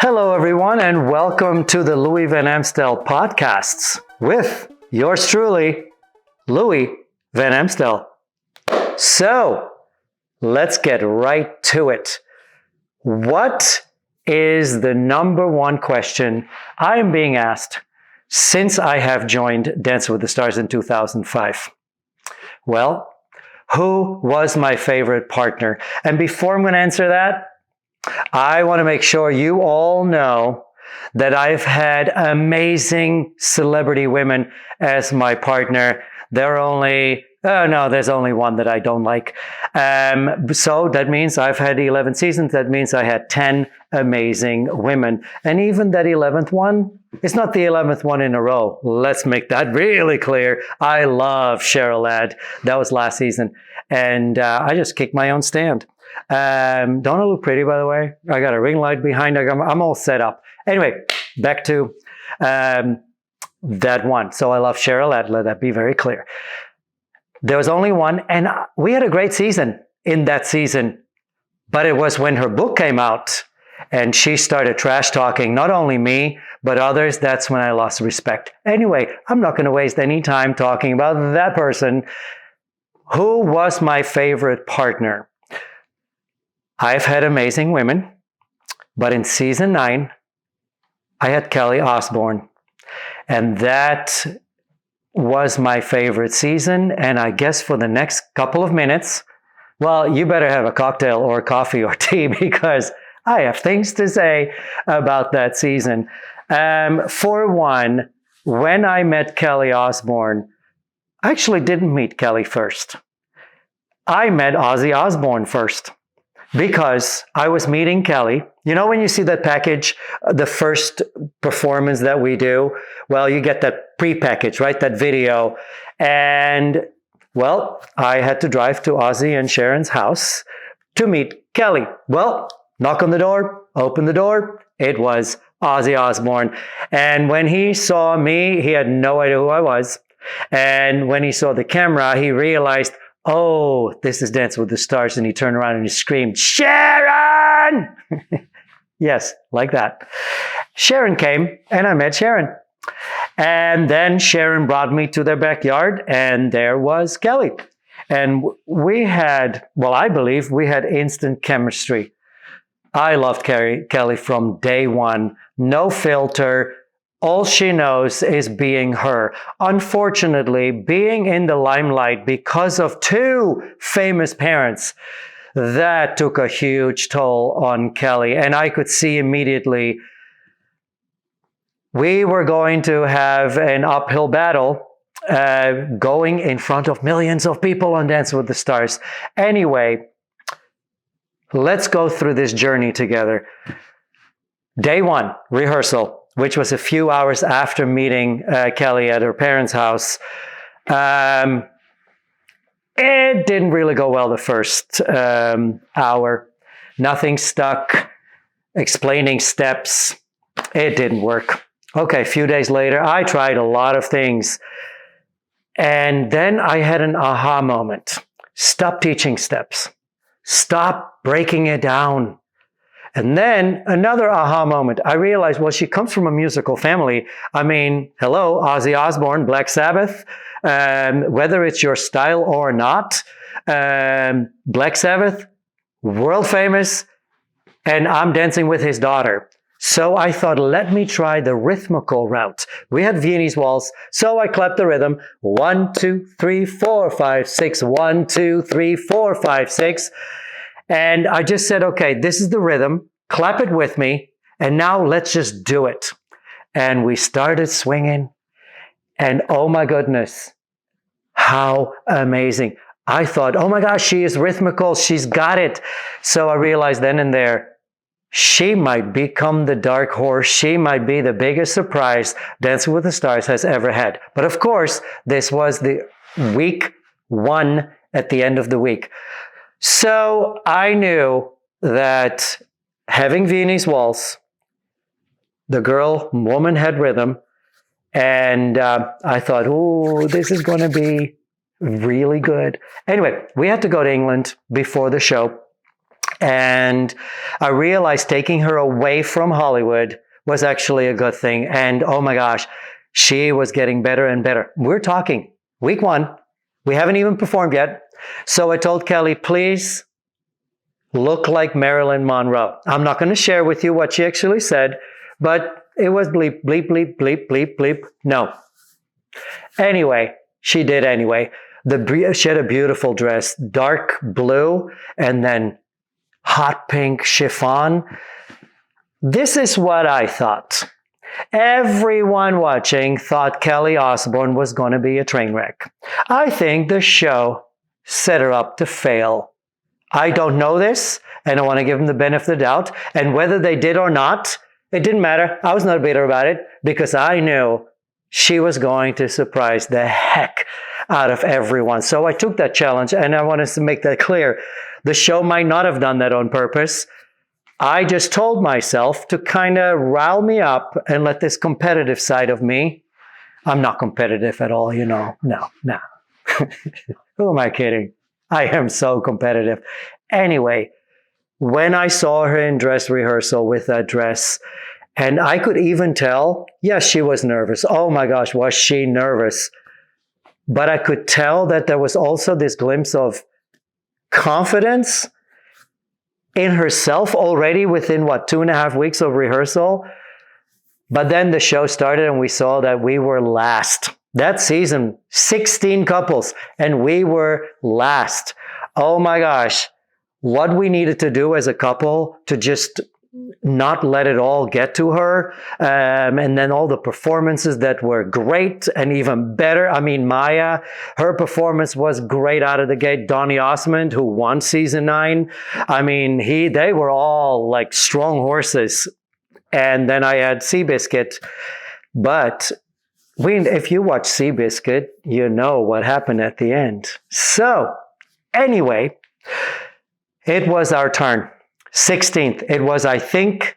Hello, everyone, and welcome to the Louis Van Amstel podcasts with yours truly, Louis Van Amstel. So, let's get right to it. What is the number one question I am being asked since I have joined Dancing with the Stars in 2005? Well, who was my favorite partner? And before I'm going to answer that, I want to make sure you all know that I've had amazing celebrity women as my partner. There's only one that I don't like. So that means I've had 11 seasons. That means I had 10 amazing women. And even that 11th one, it's not the 11th one in a row. Let's make that really clear. I love Cheryl Ladd. That was last season. And I just kicked my own stand. Don't I look pretty, by the way? I got a ring light behind. I'm all set up. Anyway, back to that one. So I love Cheryl Ladd. Let that be very clear. There was only one, and we had a great season in that season. But it was when her book came out and she started trash talking, not only me, but others. That's when I lost respect. Anyway, I'm not going to waste any time talking about that person. Who was my favorite partner? I've had amazing women, but in season 9, I had Kelly Osbourne. And that was my favorite season. And I guess for the next couple of minutes, well, you better have a cocktail or coffee or tea because I have things to say about that season. For one, when I met Kelly Osbourne, I actually didn't meet Kelly first. I met Ozzy Osbourne first. Because I was meeting Kelly. You know when you see that package, the first performance that we do? Well, you get that pre-package, right? That video. And, well, I had to drive to Ozzy and Sharon's house to meet Kelly. Well, knock on the door, open the door. It was Ozzy Osbourne. And when he saw me, he had no idea who I was. And when he saw the camera, he realized, oh, this is Dancing with the Stars. And he turned around and he screamed, Sharon! Yes, like that. Sharon came and I met Sharon. And then Sharon brought me to their backyard and there was Kelly. And I believe we had instant chemistry. I loved Kelly from day one. No filter. All she knows is being her. Unfortunately, being in the limelight because of 2 famous parents, that took a huge toll on Kelly. And I could see immediately we were going to have an uphill battle going in front of millions of people on Dancing with the Stars. Anyway, let's go through this journey together. Day 1, rehearsal, which was a few hours after meeting Kelly at her parents' house. It didn't really go well the first hour. Nothing stuck. Explaining steps. It didn't work. Okay, a few days later, I tried a lot of things. And then I had an aha moment. Stop teaching steps. Stop breaking it down. And then another aha moment. I realized, well, she comes from a musical family. I mean, hello, Ozzy Osbourne, Black Sabbath. Whether it's your style or not, Black Sabbath, world famous, and I'm dancing with his daughter. So I thought, let me try the rhythmical route. We had Viennese waltz, so I clapped the rhythm. 1, 2, 3, 4, 5, 6. 1, 2, 3, 4, 5, 6. And I just said, okay, this is the rhythm. Clap it with me. And now let's just do it. And we started swinging. And oh my goodness, how amazing. I thought, oh my gosh, she is rhythmical. She's got it. So I realized then and there, she might become the dark horse. She might be the biggest surprise Dancing with the Stars has ever had. But of course, this was the week 1 at the end of the week. So I knew that having Viennese waltz, the woman had rhythm, and I thought, oh, this is going to be really good. Anyway, we had to go to England before the show. And I realized taking her away from Hollywood was actually a good thing. And oh my gosh, she was getting better and better. We're talking week 1. We haven't even performed yet. So I told Kelly, please look like Marilyn Monroe. I'm not going to share with you what she actually said, but it was bleep, bleep, bleep, bleep, bleep, bleep. No. Anyway, she did anyway. She had a beautiful dress, dark blue, and then hot pink chiffon. This is what I thought. Everyone watching thought Kelly Osbourne was going to be a train wreck. I think the show set her up to fail. I don't know this, and I want to give them the benefit of the doubt. And whether they did or not, it didn't matter. I was not bitter about it because I knew she was going to surprise the heck out of everyone. So I took that challenge, and I wanted to make that clear. The show might not have done that on purpose. I just told myself to kind of rile me up and let this competitive side of me. I'm not competitive at all, you know. No. Who am I kidding? I am so competitive. Anyway, when I saw her in dress rehearsal with that dress, and I could even tell, yes, she was nervous. Oh my gosh, was she nervous? But I could tell that there was also this glimpse of confidence in herself already within, 2.5 weeks of rehearsal. But then the show started and we saw that we were last. That season, 16 couples, and we were last. Oh my gosh, what we needed to do as a couple to just not let it all get to her. And then all the performances that were great and even better. I mean, Maya, her performance was great out of the gate. Donny Osmond, who won season 9. I mean, they were all like strong horses. And then I had Seabiscuit. But if you watch Seabiscuit, you know what happened at the end. So, anyway, it was our turn. 16th. It was, I think,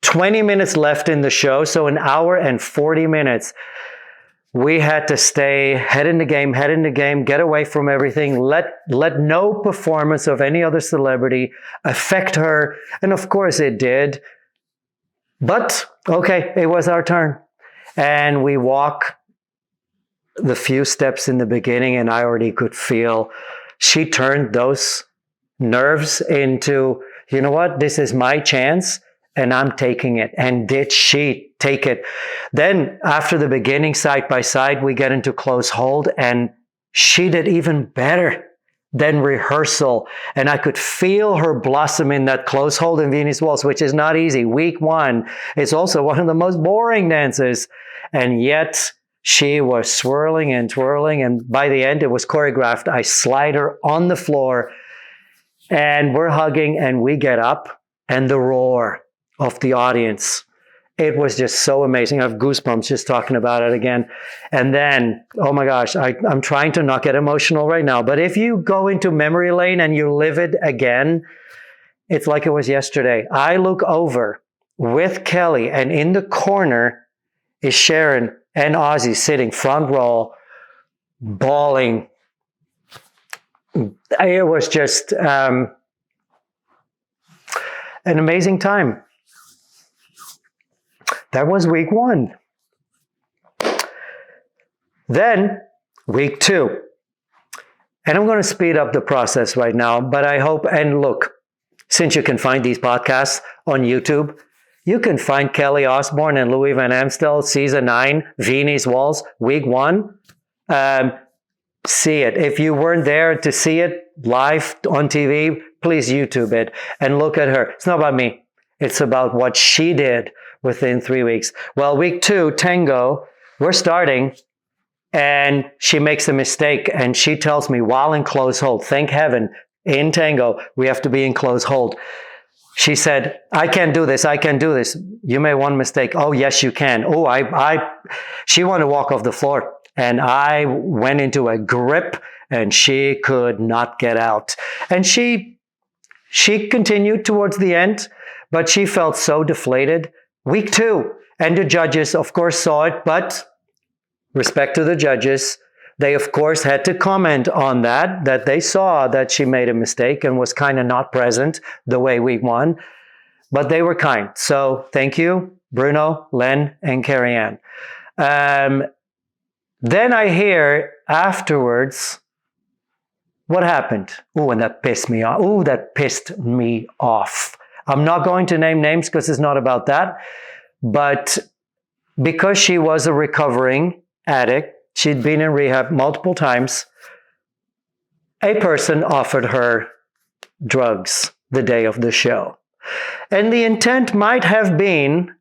20 minutes left in the show. So 1 hour and 40 minutes. We had to stay head in the game, get away from everything. Let no performance of any other celebrity affect her. And of course it did. But, okay, it was our turn. And we walk the few steps in the beginning, and I already could feel she turned those nerves into, you know what, this is my chance, and I'm taking it. And did she take it? Then after the beginning, side by side, we get into close hold, and she did even better than rehearsal. And I could feel her blossom in that close hold in Viennese Waltz, which is not easy. Week 1 is also one of the most boring dances. And yet she was swirling and twirling. And by the end, it was choreographed. I slide her on the floor and we're hugging and we get up, and the roar of the audience. It was just so amazing. I have goosebumps just talking about it again. And then, oh my gosh, I'm trying to not get emotional right now. But if you go into memory lane and you live it again, it's like it was yesterday. I look over with Kelly, and in the corner is Sharon and Ozzy sitting front row, bawling. It was just an amazing time. That was week 1. Then week 2. And I'm going to speed up the process right now, but I hope, and look, since you can find these podcasts on YouTube, you can find Kelly Osbourne and Louis Van Amstel, season 9, Viennese Waltz, week 1. See it. If you weren't there to see it live on TV, please YouTube it and look at her. It's not about me. It's about what she did within 3 weeks. Well, week 2, tango, we're starting, and she makes a mistake, and she tells me while in close hold, thank heaven, in tango, we have to be in close hold. She said, I can't do this. I can't do this. You made one mistake. Oh, yes, you can. Oh, she wanted to walk off the floor. And I went into a grip, and she could not get out. And she continued towards the end, but she felt so deflated. Week 2, and the judges, of course, saw it, but respect to the judges, They, of course, had to comment on that they saw that she made a mistake and was kind of not present the way we won. But they were kind. So thank you, Bruno, Len, and Carrie Ann. Then I hear afterwards, what happened? Oh, and that pissed me off. Oh, that pissed me off. I'm not going to name names because it's not about that. But because she was a recovering addict, she'd been in rehab multiple times, a person offered her drugs the day of the show. And the intent might have been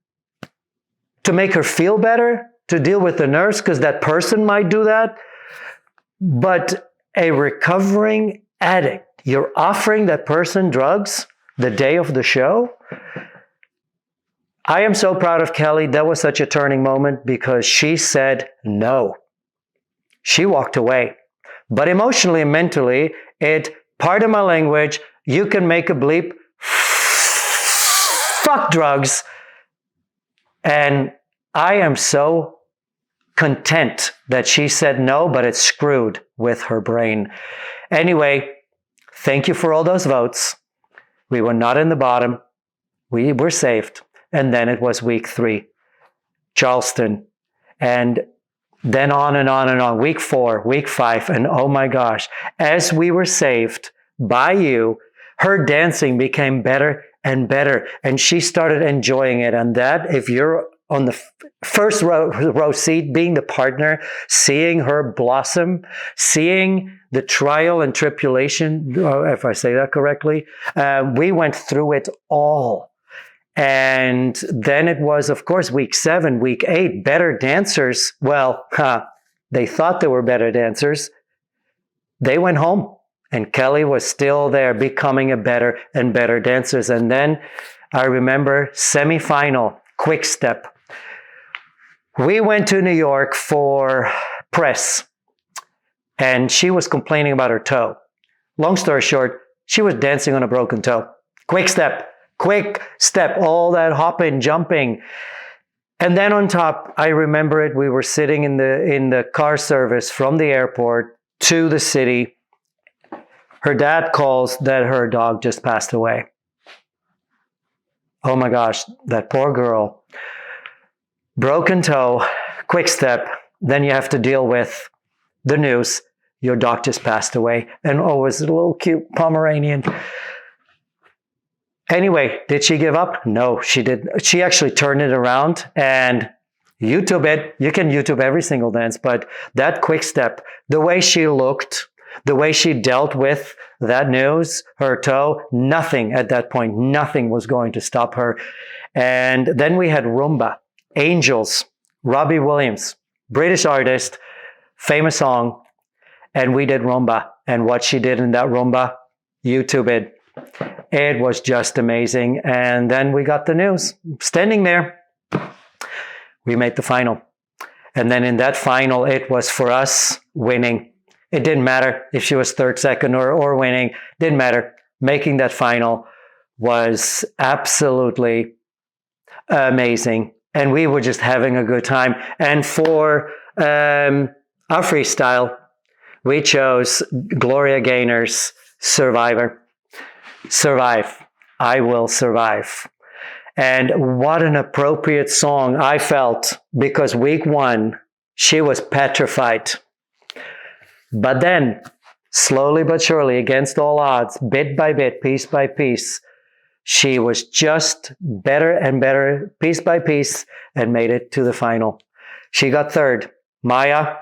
to make her feel better, to deal with the nerves, because that person might do that. But a recovering addict, you're offering that person drugs the day of the show? I am so proud of Kelly. That was such a turning moment because she said no. She walked away. But emotionally and mentally, pardon my language, you can make a bleep, fuck drugs. And I am so content that she said no, but it screwed with her brain. Anyway, thank you for all those votes. We were not in the bottom. We were saved. And then it was week 3, Charleston. And then on and on and on. Week 4, week 5. And oh my gosh, as we were saved by you, her dancing became better and better. And she started enjoying it. And that, if you're on the first row seat, being the partner, seeing her blossom, seeing the trial and tribulation, if I say that correctly, we went through it all. And then it was, of course, week 7, week 8, better dancers. Well, they thought they were better dancers. They went home and Kelly was still there becoming a better and better dancers. And then I remember semifinal, quick step. We went to New York for press and she was complaining about her toe. Long story short, she was dancing on a broken toe. Quick step, all that hopping, jumping. And then on top, I remember it, we were sitting in the car service from the airport to the city. Her dad calls that her dog just passed away. Oh my gosh, that poor girl. Broken toe, quick step. Then you have to deal with the news. Your dog just passed away. And oh, it was a little cute Pomeranian. Anyway, did she give up? No, she did. She actually turned it around and YouTube it. You can YouTube every single dance, but that quick step, the way she looked, the way she dealt with that news, her toe, nothing at that point, nothing was going to stop her. And then we had Rumba, Angels, Robbie Williams, British artist, famous song, and we did Rumba. And what she did in that Rumba, YouTube it. It was just amazing. And then we got the news. Standing there, we made the final. And then in that final, it was for us winning. It didn't matter if she was third, second, or winning. Didn't matter. Making that final was absolutely amazing. And we were just having a good time. And for our freestyle, we chose Gloria Gaynor's Survivor. Survive. I will survive. And what an appropriate song I felt, because week 1, she was petrified. But then, slowly but surely, against all odds, bit by bit, piece by piece, she was just better and better, piece by piece, and made it to the final. She got third. Maya,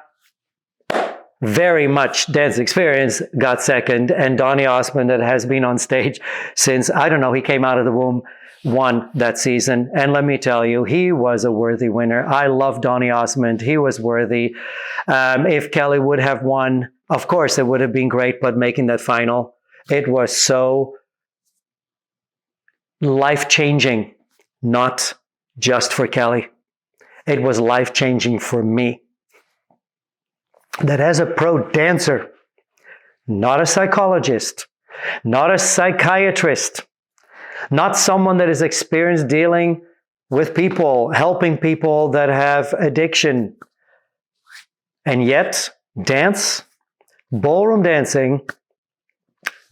very much dance experience, got second. And Donny Osmond, that has been on stage since, I don't know, he came out of the womb, won that season. And let me tell you, he was a worthy winner. I love Donny Osmond. He was worthy. If Kelly would have won, of course, it would have been great, but making that final, it was so life-changing, not just for Kelly. It was life-changing for me. That as a pro dancer, not a psychologist, not a psychiatrist, not someone that is experienced dealing with people, helping people that have addiction. And yet, dance, ballroom dancing,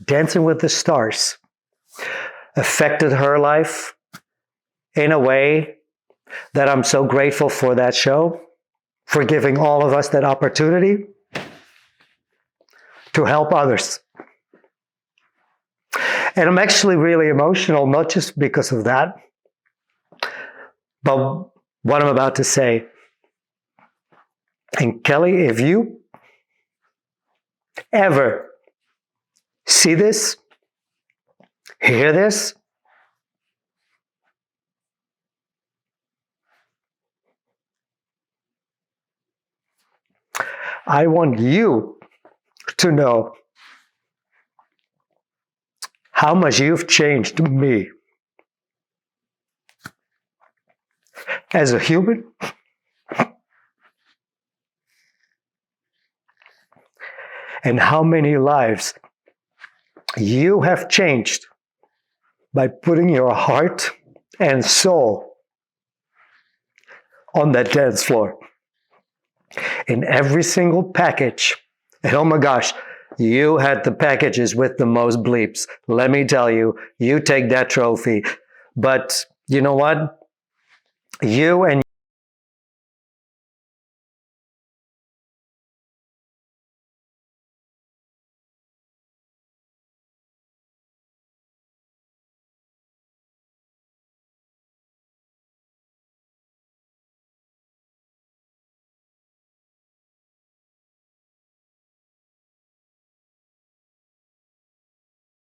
Dancing with the Stars, affected her life in a way that I'm so grateful for that show, for giving all of us that opportunity to help others. And I'm actually really emotional, not just because of that, but what I'm about to say. And Kelly, if you ever see this, hear this, I want you to know how much you've changed me as a human, and how many lives you have changed by putting your heart and soul on that dance floor. In every single package. And oh my gosh, you had the packages with the most bleeps. Let me tell you, you take that trophy. But you know what? You and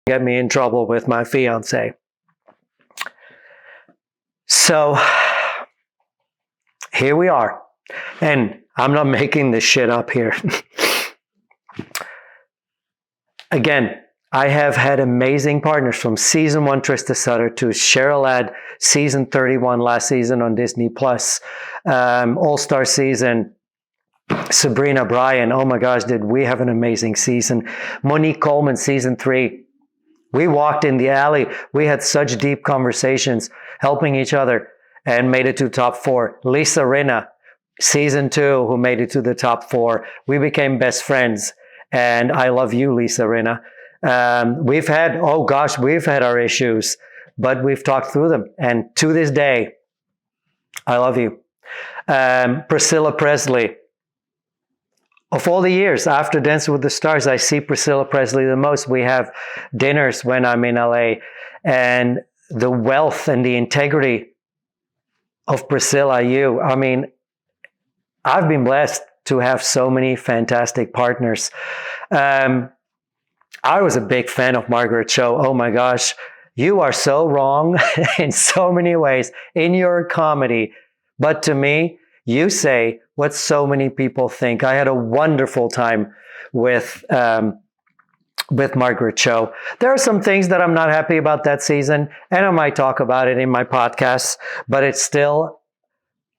get me in trouble with my fiance. So here we are. And I'm not making this shit up here. Again, I have had amazing partners from season 1, Trista Sutter, to Cheryl Ladd, season 31 last season on Disney Plus, All-Star season, Sabrina Bryan. Oh my gosh, did we have an amazing season. Monique Coleman, season 3. We walked in the alley. We had such deep conversations, helping each other, and made it to top 4. Lisa Rinna, season 2, who made it to the top 4. We became best friends. And I love you, Lisa Rinna. We've had our issues, but we've talked through them. And to this day, I love you. Priscilla Presley. Of all the years after Dancing with the Stars, I see Priscilla Presley the most. We have dinners when I'm in LA, and the wealth and the integrity of Priscilla, you. I mean, I've been blessed to have so many fantastic partners. I was a big fan of Margaret Cho. Oh my gosh, you are so wrong in so many ways in your comedy. But to me, you say what so many people think. I had a wonderful time with Margaret Cho. There are some things that I'm not happy about that season, and I might talk about it in my podcast, but it's still,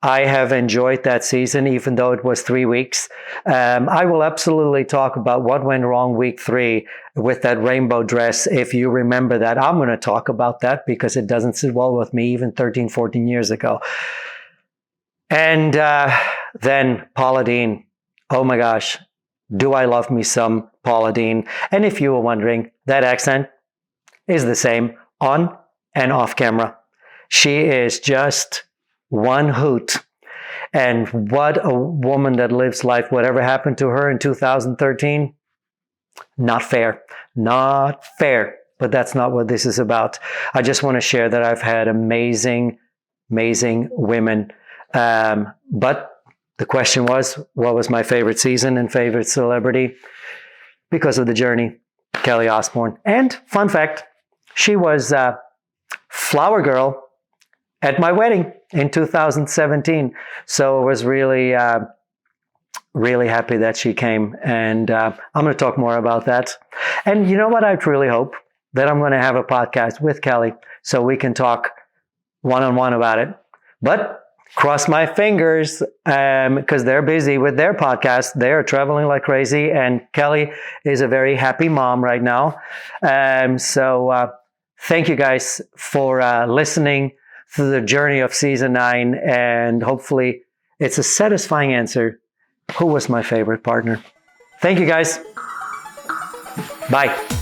I have enjoyed that season, even though it was 3 weeks. I will absolutely talk about what went wrong week 3 with that rainbow dress. If you remember that, I'm going to talk about that because it doesn't sit well with me even 13, 14 years ago. And then Paula Deen. Oh my gosh, do I love me some Paula Deen. And if you were wondering, that accent is the same on and off camera. She is just one hoot. And what a woman that lives life. Whatever happened to her in 2013, not fair. Not fair. But that's not what this is about. I just want to share that I've had amazing, amazing women. But the question was, what was my favorite season and favorite celebrity? Because of the journey, Kelly Osbourne. And fun fact, she was flower girl at my wedding in 2017. So I was really, really happy that she came. And I'm going to talk more about that. And you know what? I truly hope that I'm going to have a podcast with Kelly so we can talk one-on-one about it. But cross my fingers because they're busy with their podcast. They are traveling like crazy. And Kelly is a very happy mom right now. So thank you guys for listening through the journey of season 9. And hopefully it's a satisfying answer. Who was my favorite partner? Thank you, guys. Bye.